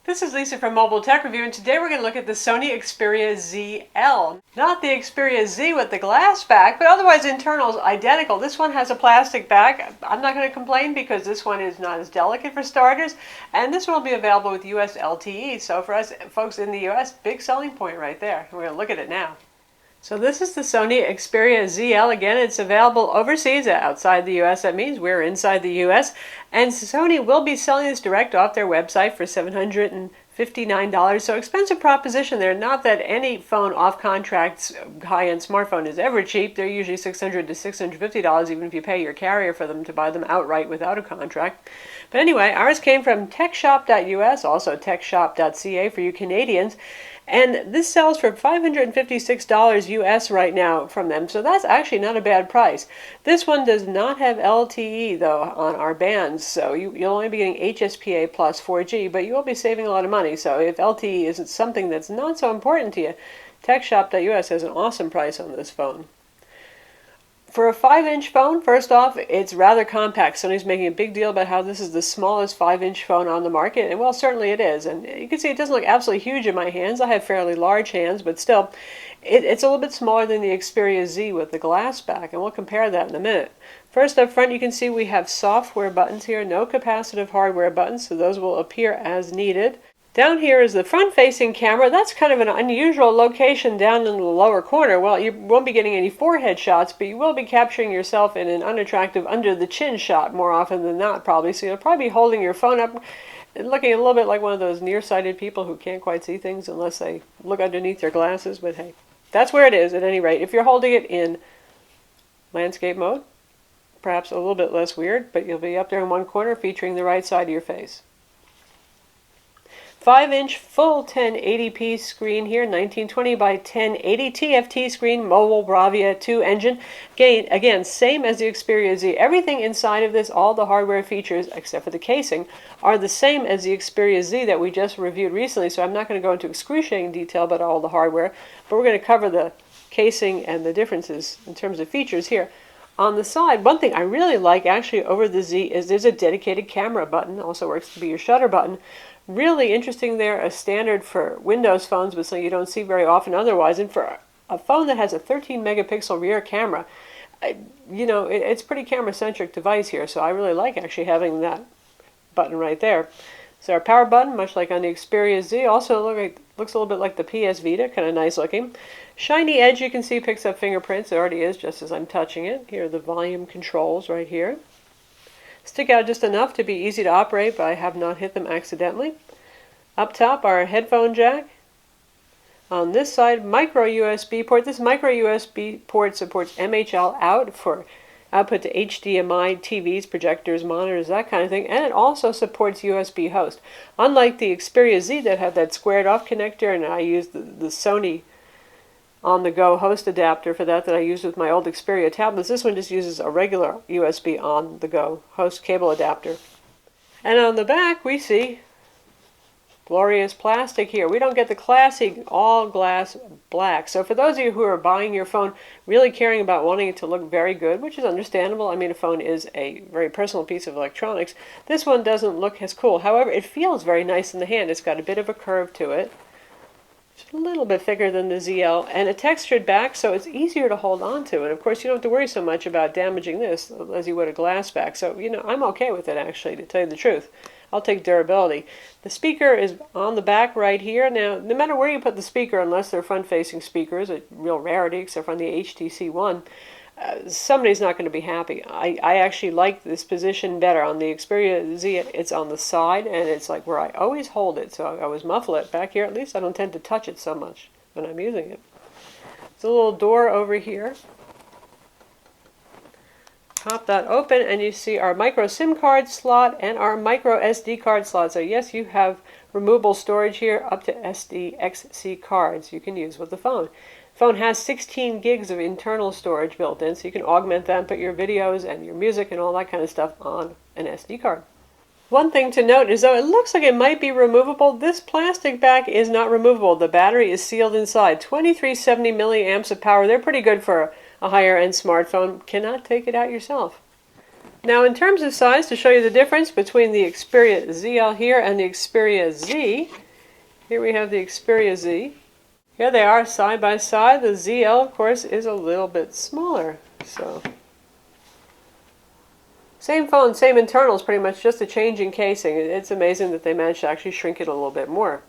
This is Lisa from Mobile Tech Review, and today we're going to look at the Sony Xperia ZL. Not the Xperia Z with the glass back, but otherwise internals identical. This one has a plastic back. I'm not going to complain because this one is not as delicate for starters, and this one will be available with US LTE. So for us folks in the US, big selling point right there. We're going to look at it now. So this is the Sony Xperia ZL. Again, it's available overseas, outside the US. That means we're inside the US. And Sony will be selling this direct off their website for $759. So expensive proposition there. Not that any phone off contract's high-end smartphone is ever cheap. They're usually $600 to $650, even if you pay your carrier for them to buy them outright without a contract. But anyway, ours came from techshop.us, also techshop.ca for you Canadians. And this sells for $556 US right now from them, so that's actually not a bad price. This one does not have LTE, though, on our bands, so you'll only be getting HSPA plus 4G, but you will be saving a lot of money. So if LTE isn't something that's not so important to you, techshop.us has an awesome price on this phone. For a 5-inch phone, first off, it's rather compact. Sony's making a big deal about how this is the smallest 5-inch phone on the market, and well, certainly it is. And you can see it doesn't look absolutely huge in my hands. I have fairly large hands, but still, it's a little bit smaller than the Xperia Z with the glass back, and we'll compare that in a minute. First up front, you can see we have software buttons here, no capacitive hardware buttons, so those will appear as needed. Down here is the front-facing camera. That's kind of an unusual location down in the lower corner. Well, you won't be getting any forehead shots, but you will be capturing yourself in an unattractive under-the-chin shot more often than not, probably. So you'll probably be holding your phone up and looking a little bit like one of those nearsighted people who can't quite see things unless they look underneath their glasses. But hey, that's where it is at any rate. If you're holding it in landscape mode, perhaps a little bit less weird, but you'll be up there in one corner featuring the right side of your face. 5-inch full 1080p screen here, 1920 by 1080 TFT screen, Mobile Bravia 2 engine. Again, same as the Xperia Z. Everything inside of this, all the hardware features, except for the casing, are the same as the Xperia Z that we just reviewed recently, so I'm not going to go into excruciating detail about all the hardware, but we're going to cover the casing and the differences in terms of features here. On the side, one thing I really like actually over the Z is there's a dedicated camera button, also works to be your shutter button. Really interesting there, a standard for Windows phones, but something you don't see very often otherwise. And for a phone that has a 13 megapixel rear camera, it's a pretty camera-centric device here, so I really like actually having that button right there. So our power button, much like on the Xperia Z, also looks a little bit like the PS Vita, kind of nice looking. Shiny edge, you can see, picks up fingerprints. It already is, just as I'm touching it. Here are the volume controls right here. Stick out just enough to be easy to operate, but I have not hit them accidentally. Up top, our headphone jack. On this side, micro USB port. This micro USB port supports MHL out for output to HDMI, TVs, projectors, monitors, that kind of thing, and it also supports USB host. Unlike the Xperia Z that had that squared off connector, and I used the Sony on-the-go host adapter for that I used with my old Xperia tablets. This one just uses a regular USB on-the-go host cable adapter. And on the back we see glorious plastic here. We don't get the classic all-glass black. So for those of you who are buying your phone really caring about wanting it to look very good, which is understandable, I mean a phone is a very personal piece of electronics, this one doesn't look as cool. However, it feels very nice in the hand. It's got a bit of a curve to it. It's a little bit thicker than the ZL, and a textured back, so it's easier to hold on to. And of course, you don't have to worry so much about damaging this as you would a glass back. So, I'm okay with it, actually, to tell you the truth. I'll take durability. The speaker is on the back right here. Now, no matter where you put the speaker, unless they're front-facing speakers, a real rarity, except for on the HTC One, somebody's not going to be happy. I actually like this position better. On the Xperia Z, it's on the side, and it's like where I always hold it, so I always muffle it. Back here, at least, I don't tend to touch it so much when I'm using it. There's a little door over here. Pop that open, and you see our micro SIM card slot and our micro SD card slot. So yes, you have removable storage here, up to SDXC cards you can use with the phone. The phone has 16 gigs of internal storage built in, so you can augment that and put your videos and your music and all that kind of stuff on an SD card. One thing to note is, though it looks like it might be removable, this plastic back is not removable. The battery is sealed inside. 2370 milliamps of power. They're pretty good for a higher-end smartphone. Cannot take it out yourself. Now in terms of size, to show you the difference between the Xperia ZL here and the Xperia Z, here we have the Xperia Z. Here they are side by side. The ZL, of course, is a little bit smaller. So, same phone, same internals, pretty much, just a change in casing. It's amazing that they managed to actually shrink it a little bit more.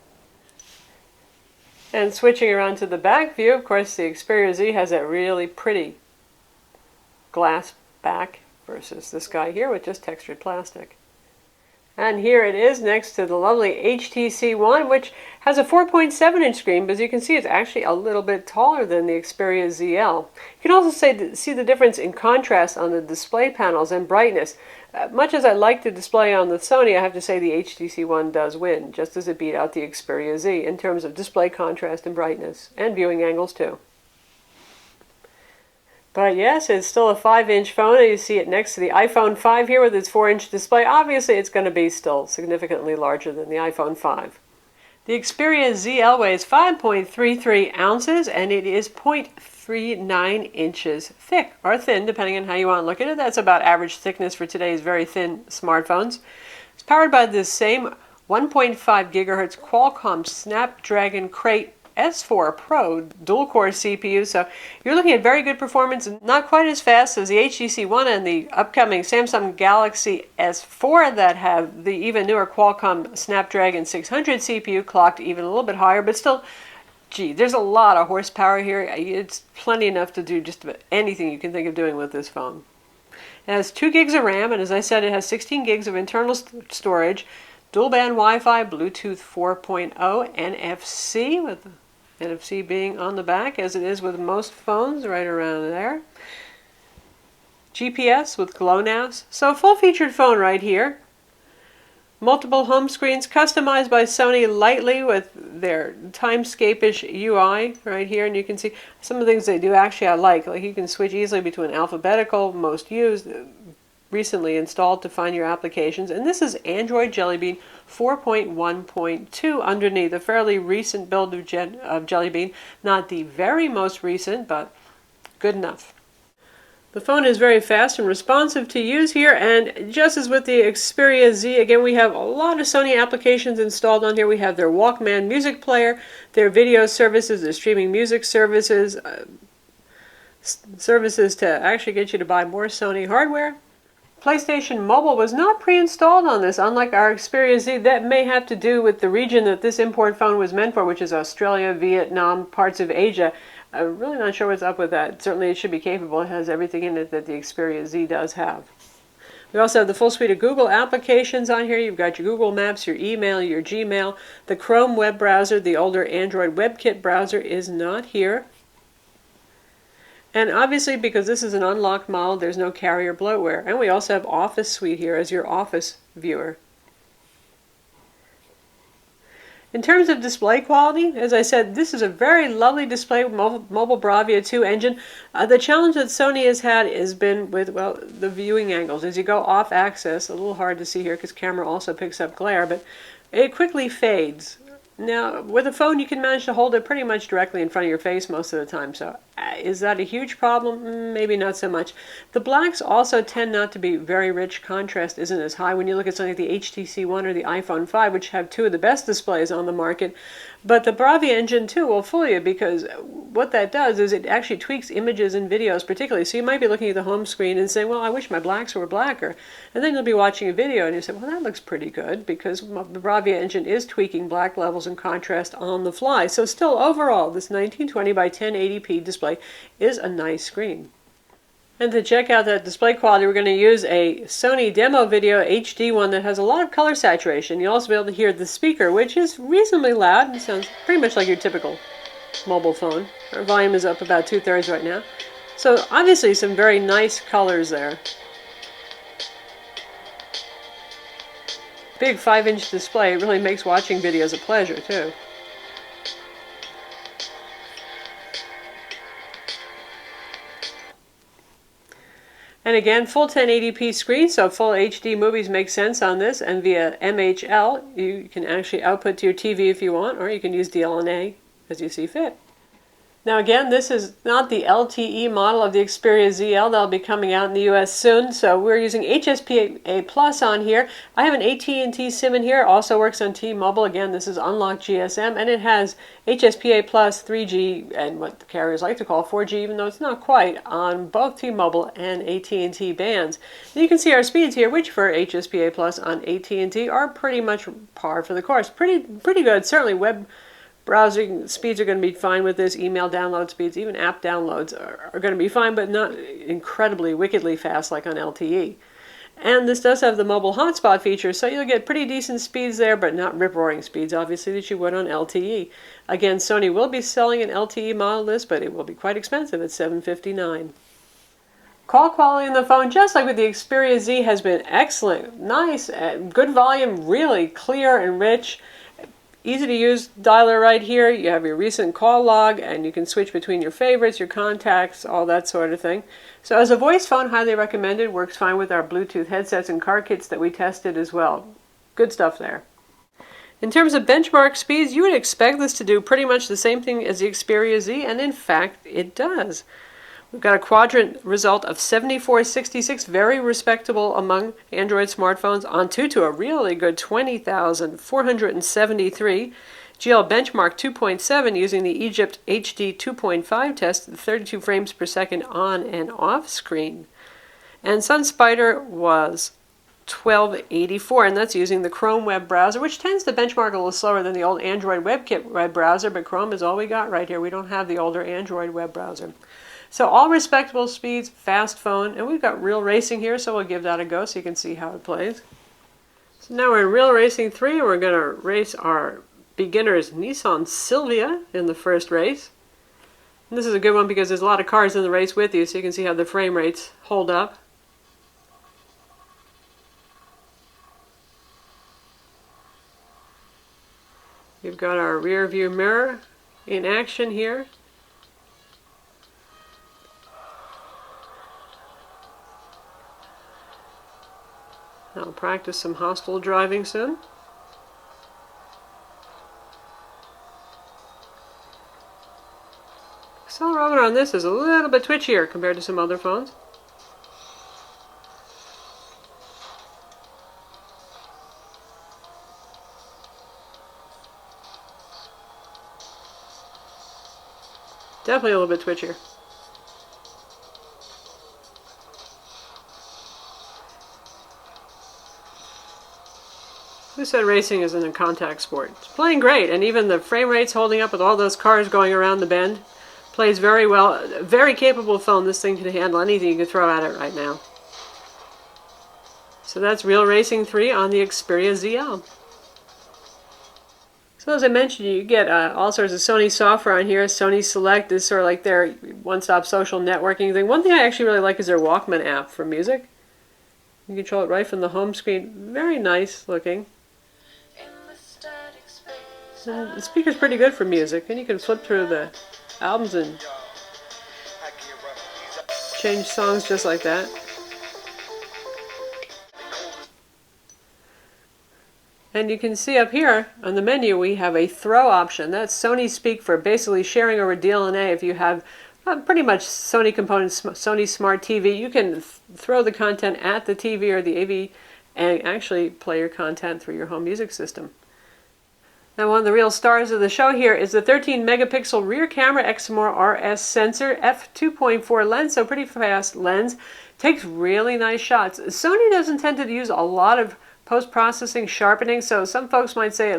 And switching around to the back view, of course, the Xperia Z has that really pretty glass back versus this guy here with just textured plastic. And here it is next to the lovely HTC One, which has a 4.7-inch screen, but as you can see, it's actually a little bit taller than the Xperia ZL. You can also see the difference in contrast on the display panels and brightness. Much as I like the display on the Sony, I have to say the HTC One does win, just as it beat out the Xperia Z in terms of display contrast and brightness, and viewing angles too. But yes, it's still a 5-inch phone, and you see it next to the iPhone 5 here with its 4-inch display. Obviously, it's going to be still significantly larger than the iPhone 5. The Xperia ZL weighs 5.33 ounces, and it is 0.39 inches thick, or thin, depending on how you want to look at it. That's about average thickness for today's very thin smartphones. It's powered by this same 1.5 gigahertz Qualcomm Snapdragon Crate S4 Pro dual-core CPU, so you're looking at very good performance, not quite as fast as the HTC One and the upcoming Samsung Galaxy S4 that have the even newer Qualcomm Snapdragon 600 CPU clocked even a little bit higher, but still, gee, there's a lot of horsepower here. It's plenty enough to do just about anything you can think of doing with this phone. It has 2 gigs of RAM, and as I said, it has 16 gigs of internal storage, dual-band Wi-Fi, Bluetooth 4.0, NFC, with NFC being on the back, as it is with most phones, right around there. GPS with GLONASS. So a full-featured phone right here. Multiple home screens customized by Sony lightly with their Timescape-ish UI right here. And you can see some of the things they do actually I like. Like you can switch easily between alphabetical, most used, recently installed to find your applications. And this is Android Jelly Bean 4.1.2 underneath, a fairly recent build of Jelly Bean. Not the very most recent, but good enough. The phone is very fast and responsive to use here, and just as with the Xperia Z, again, we have a lot of Sony applications installed on here. We have their Walkman music player, their video services, their streaming music services, services to actually get you to buy more Sony hardware. PlayStation Mobile was not pre-installed on this, unlike our Xperia Z. That may have to do with the region that this import phone was meant for, which is Australia, Vietnam, parts of Asia. I'm really not sure what's up with that. Certainly it should be capable. It has everything in it that the Xperia Z does have. We also have the full suite of Google applications on here. You've got your Google Maps, your email, your Gmail. The Chrome web browser, the older Android WebKit browser, is not here. And obviously, because this is an unlocked model, there's no carrier bloatware. And we also have Office Suite here as your Office viewer. In terms of display quality, as I said, this is a very lovely display with Mobile Bravia 2 engine. The challenge that Sony has had has been with, well, the viewing angles. As you go off axis, a little hard to see here because camera also picks up glare, but it quickly fades. Now, with a phone, you can manage to hold it pretty much directly in front of your face most of the time, so is that a huge problem? Maybe not so much. The blacks also tend not to be very rich. Contrast isn't as high when you look at something like the HTC One or the iPhone 5, which have two of the best displays on the market. But the Bravia engine, too, will fool you because what that does is it actually tweaks images and videos particularly. So you might be looking at the home screen and saying, well, I wish my blacks were blacker. And then you'll be watching a video and you say, well, that looks pretty good because the Bravia engine is tweaking black levels and contrast on the fly. So still, overall, this 1920 by 1080p display is a nice screen. And to check out that display quality, we're going to use a Sony demo video HD one that has a lot of color saturation. You'll also be able to hear the speaker, which is reasonably loud and sounds pretty much like your typical mobile phone. Our volume is up about 2/3 right now. So obviously some very nice colors there. Big 5-inch display really makes watching videos a pleasure too. And again, full 1080p screen, so full HD movies make sense on this, and via MHL, you can actually output to your TV if you want, or you can use DLNA as you see fit. Now again, this is not the LTE model of the Xperia ZL. That'll be coming out in the US soon. So we're using HSPA Plus on here. I have an AT&T SIM in here. Also works on T-Mobile. Again, this is unlocked GSM, and it has HSPA Plus, 3G, and what the carriers like to call 4G, even though it's not quite, on both T-Mobile and AT&T bands. And you can see our speeds here, which for HSPA Plus on AT&T are pretty much par for the course. Pretty good. Certainly web browsing speeds are going to be fine with this. Email download speeds, even app downloads are going to be fine, but not incredibly, wickedly fast like on LTE. And this does have the mobile hotspot feature, so you'll get pretty decent speeds there, but not rip-roaring speeds, obviously, that you would on LTE. Again, Sony will be selling an LTE model this, but it will be quite expensive at $759. Call quality on the phone, just like with the Xperia Z, has been excellent. Nice, good volume, really clear and rich. Easy to use dialer right here. You have your recent call log, and you can switch between your favorites, your contacts, all that sort of thing. So as a voice phone, highly recommended. Works fine with our Bluetooth headsets and car kits that we tested as well. Good stuff there. In terms of benchmark speeds, you would expect this to do pretty much the same thing as the Xperia Z, and in fact, it does. We've got a quadrant result of 7466, very respectable among Android smartphones, on to a really good 20,473. GL benchmark 2.7 using the Egypt HD 2.5 test, 32 frames per second on and off screen. And SunSpider was 1284, and that's using the Chrome web browser, which tends to benchmark a little slower than the old Android WebKit web browser, but Chrome is all we got right here. We don't have the older Android web browser. So all respectable speeds, fast phone, and we've got Real Racing here, so we'll give that a go so you can see how it plays. So now we're in Real Racing 3, and we're going to race our beginner's Nissan Silvia in the first race. And this is a good one because there's a lot of cars in the race with you, so you can see how the frame rates hold up. We've got our rear view mirror in action here. I'll practice some hostile driving soon. Accelerometer on this is a little bit twitchier compared to some other phones. Definitely a little bit twitchier. Who said racing isn't a contact sport? It's playing great, and even the frame rate's holding up with all those cars going around the bend. Plays very well. Very capable phone. This thing can handle anything you can throw at it right now. So that's Real Racing 3 on the Xperia ZL. So as I mentioned, you get all sorts of Sony software on here. Sony Select is sort of like their one-stop social networking thing. One thing I actually really like is their Walkman app for music. You control it right from the home screen. Very nice looking. The speaker's pretty good for music, and you can flip through the albums and change songs just like that. And you can see up here on the menu we have a throw option. That's Sony Speak for basically sharing over DLNA. If you have pretty much Sony components, Sony Smart TV, you can throw the content at the TV or the AV and actually play your content through your home music system. Now one of the real stars of the show here is the 13 megapixel rear camera Exmor RS sensor, f2.4 lens, so pretty fast lens. Takes really nice shots. Sony doesn't tend to use a lot of post-processing sharpening, so some folks might say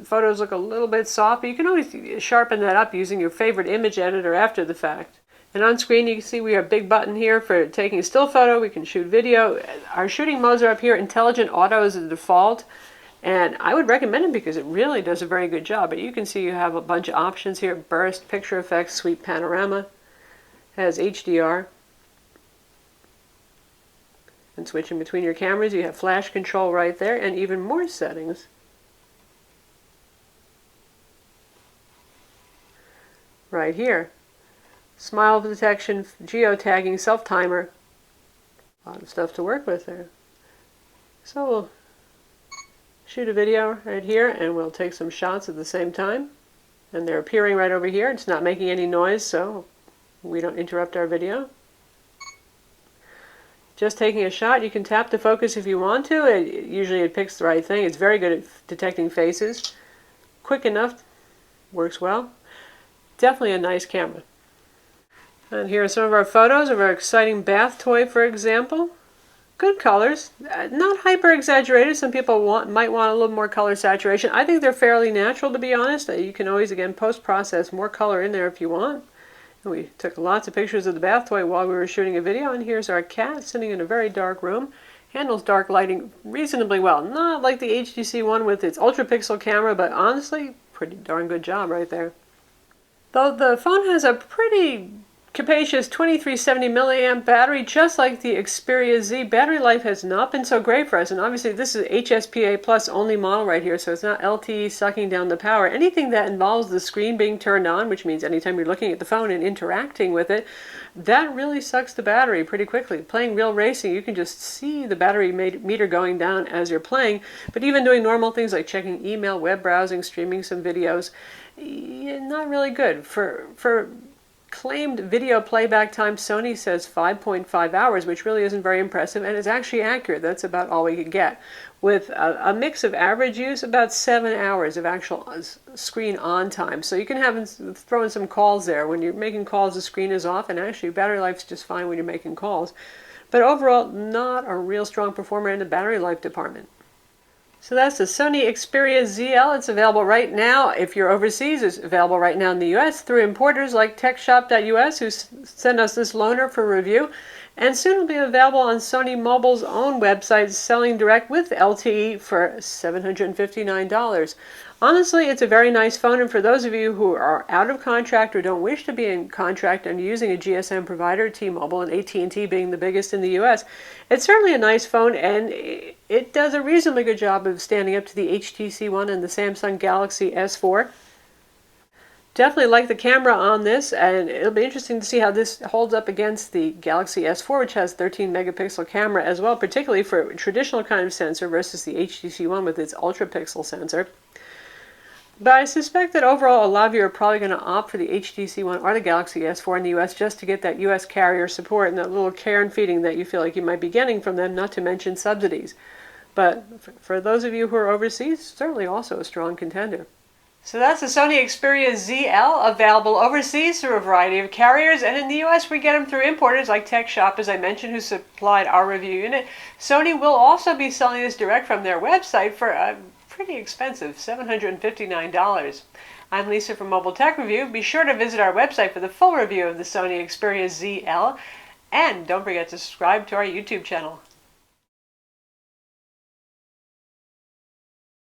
photos look a little bit soft, but you can always sharpen that up using your favorite image editor after the fact. And on screen you can see we have a big button here for taking a still photo. We can shoot video. Our shooting modes are up here. Intelligent Auto is the default. And I would recommend it because it really does a very good job. But you can see you have a bunch of options here. Burst, picture effects, sweep panorama. Has HDR. And switching between your cameras, you have flash control right there and even more settings. Right here. Smile detection, geotagging, self-timer. A lot of stuff to work with there. So we'll shoot a video right here and we'll take some shots at the same time. And they're appearing right over here. It's not making any noise, so we don't interrupt our video. Just taking a shot, you can tap the focus if you want to. Usually it picks the right thing. It's very good at detecting faces. Quick enough, works well. Definitely a nice camera. And here are some of our photos of our exciting bath toy, for example. Good colors, not hyper exaggerated. Some people might want a little more color saturation. I think they're fairly natural, to be honest. You can always, again, post-process more color in there if you want. And we took lots of pictures of the bath toy while we were shooting a video, and here's our cat sitting in a very dark room. Handles dark lighting reasonably well. Not like the HTC one with its ultra pixel camera, but honestly, pretty darn good job right there. Though the phone has a pretty capacious 2370 milliamp battery, just like the Xperia Z. Battery life has not been so great for us, and obviously this is HSPA plus only model right here, so it's not LTE sucking down the power. Anything that involves the screen being turned on, which means anytime you're looking at the phone and interacting with it, that really sucks the battery pretty quickly. Playing real racing, you can just see the battery meter going down as you're playing, but even doing normal things like checking email, web browsing, streaming some videos, not really good. For claimed video playback time, Sony says 5.5 hours, which really isn't very impressive, and it's actually accurate. That's about all we could get. With a mix of average use, about 7 hours of actual screen on time. So you can throw in some calls there. When you're making calls, the screen is off, and actually battery life's just fine when you're making calls. But overall, not a real strong performer in the battery life department. So that's the Sony Xperia ZL. It's available right now. If you're overseas, it's available right now in the US through importers like techshop.us, who send us this loaner for review. And soon it'll be available on Sony Mobile's own website, selling direct with LTE for $759. Honestly, it's a very nice phone, and for those of you who are out of contract or don't wish to be in contract and using a GSM provider, T-Mobile and AT&T being the biggest in the US, it's certainly a nice phone, and it does a reasonably good job of standing up to the HTC One and the Samsung Galaxy S4. Definitely like the camera on this, and it'll be interesting to see how this holds up against the Galaxy S4, which has 13 megapixel camera as well, particularly for a traditional kind of sensor versus the HTC One with its ultra pixel sensor. But I suspect that overall a lot of you are probably going to opt for the HTC One or the Galaxy S4 in the US just to get that US carrier support and that little care and feeding that you feel like you might be getting from them, not to mention subsidies. But for those of you who are overseas, certainly also a strong contender. So that's the Sony Xperia ZL, available overseas through a variety of carriers, and in the US we get them through importers like TechShop, as I mentioned, who supplied our review unit. Sony will also be selling this direct from their website for a pretty expensive $759. I'm Lisa from Mobile Tech Review. Be sure to visit our website for the full review of the Sony Xperia ZL, and don't forget to subscribe to our YouTube channel.